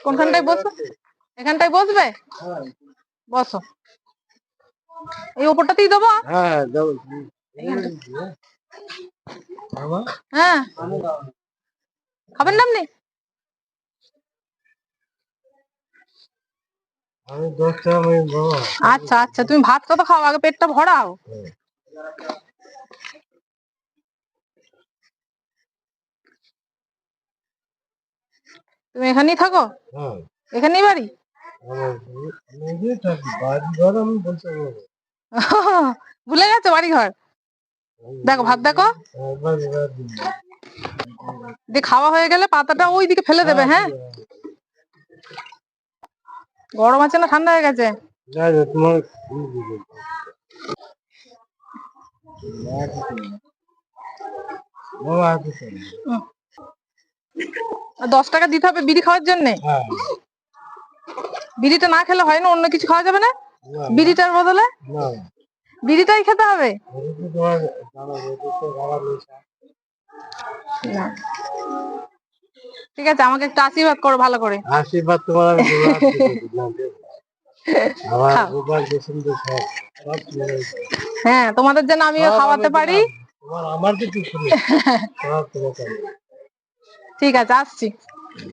কোনখানটায় বসো? এখানটায় বসবে? বসো। এই ওপরটাতেই দেবো? হ্যাঁ দাও। হ্যাঁ, খাবেন না আপনি? আমি 10 টাকা আমি বাবা। আচ্ছা আচ্ছা, তুমি ভাতটা তো খাও, আগে পেটটা ভরাও। তুমি এখানেই থাকো? হ্যাঁ এখানেই বাড়ি? ভুলে গেছো বাড়ি ঘর? দেখো ভাত দেখো, দিয়ে খাওয়া হয়ে গেলে পাতাটা ওইদিকে ফেলে দেবে। হ্যাঁ, গরম আছে না ঠান্ডা হয়ে গেছে? উম, 10 টাকা দিতে হবে বিড়ি খাওয়ার জন্য। বিড়িটা না খেলে হয় না? অন্য কিছু খাওয়া যাবে না? বিড়িটার বদলে বিড়িটাই খেতে হবে? না, ঠিক আছে, আমাকে একটু আশীর্বাদ করো ভালো করে। আশীর্বাদ তোমার আমি খাও। হ্যাঁ, তোমাদের জন্য আমিও খাওয়াতে পারি। আমার কিছু ঠিক আছে, আসছি।